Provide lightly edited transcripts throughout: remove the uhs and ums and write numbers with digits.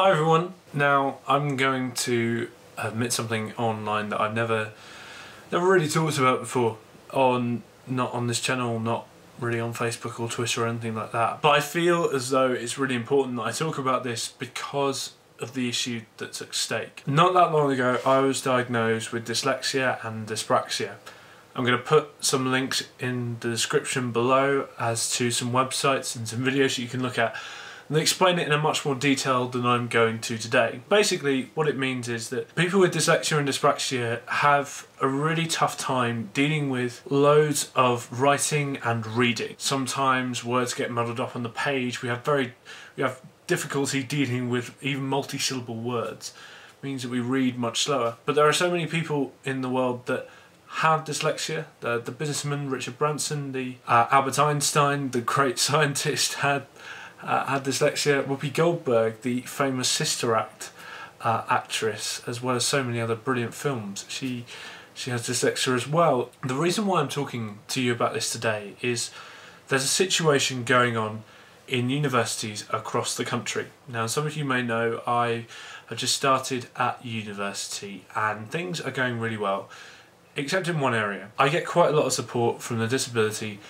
Hi everyone. Now I'm going to admit something online that I've never really talked about before, not on this channel, not really on Facebook or Twitter or anything like that. But I feel as though it's really important that I talk about this because of the issue that's at stake. Not that long ago I was diagnosed with dyslexia and dyspraxia. I'm going to put some links in the description below as to some websites and some videos that you can look at and explain it in a much more detail than I'm going to today. Basically what it means is that people with dyslexia and dyspraxia have a really tough time dealing with loads of writing and reading. Sometimes words get muddled up on the page. We have difficulty dealing with even multi-syllable words. It means that we read much slower. But there are so many people in the world that have dyslexia. The businessman Richard Branson, the Albert Einstein, the great scientist, had dyslexia. Whoopi Goldberg, the famous Sister Act actress, as well as so many other brilliant films, she has dyslexia as well. The reason why I'm talking to you about this today is there's a situation going on in universities across the country. Now, some of you may know I have just started at university and things are going really well, except in one area. I get quite a lot of support from the disability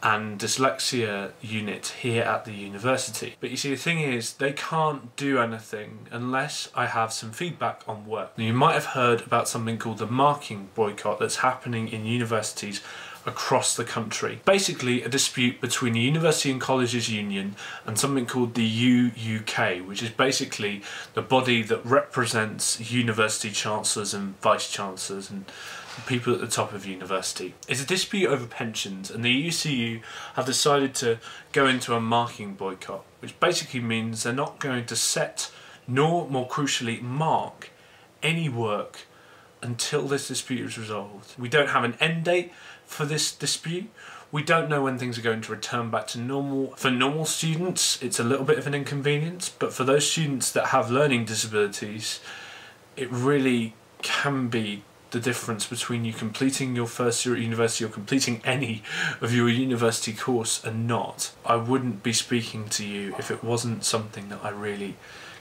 and dyslexia unit here at the university. But you see, the thing is, they can't do anything unless I have some feedback on work. Now, you might have heard about something called the marking boycott that's happening in universities across the country. Basically a dispute between the University and Colleges Union and something called the UUK, which is basically the body that represents university chancellors and vice chancellors and people at the top of university. It's a dispute over pensions, and the UCU have decided to go into a marking boycott, which basically means they're not going to set, nor more crucially mark, any work until this dispute is resolved. We don't have an end date for this dispute. We don't know when things are going to return back to normal. For normal students, it's a little bit of an inconvenience, but for those students that have learning disabilities, it really can be the difference between you completing your first year at university or completing any of your university course and not. I wouldn't be speaking to you if it wasn't something that I really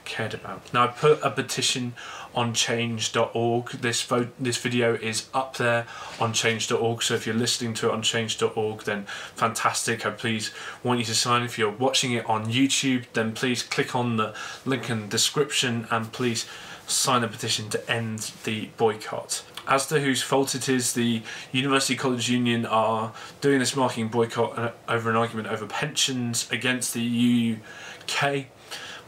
cared about. Now, I put a petition on change.org. This video is up there on change.org, so if you're listening to it on change.org, then fantastic. I please want you to sign. If you're watching it on YouTube, then please click on the link in the description and please sign the petition to end the boycott. As to whose fault it is, the University College Union are doing this marking boycott over an argument over pensions against the UUK.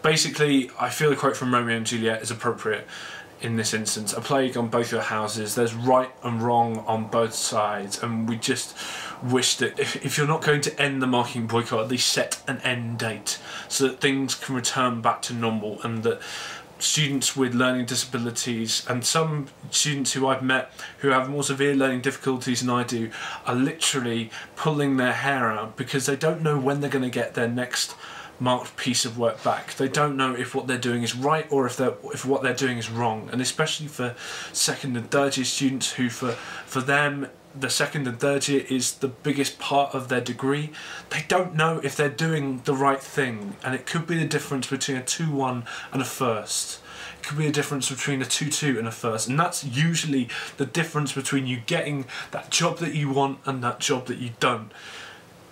Basically, I feel the quote from Romeo and Juliet is appropriate in this instance. A plague on both your houses. There's right and wrong on both sides, and we just wish that if you're not going to end the marking boycott, at least set an end date so that things can return back to normal, and that students with learning disabilities and some students who I've met who have more severe learning difficulties than I do are literally pulling their hair out because they don't know when they're going to get their next marked piece of work back. They don't know if what they're doing is right or if what they're doing is wrong. And especially for second and third year students who for them the second and third year is the biggest part of their degree. They don't know if they're doing the right thing, and it could be the difference between a 2-1 and a first. It could be a difference between a 2-2 and a first, and that's usually the difference between you getting that job that you want and that job that you don't.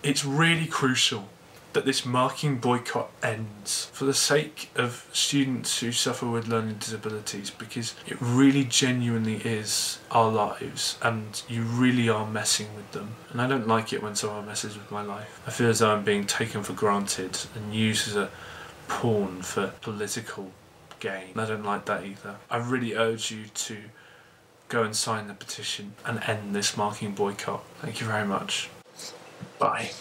It's really crucial that this marking boycott ends for the sake of students who suffer with learning disabilities, because it really genuinely is our lives and you really are messing with them. And I don't like it when someone messes with my life. I feel as though I'm being taken for granted and used as a pawn for political gain. I don't like that either. I really urge you to go and sign the petition and end this marking boycott. Thank you very much. Bye.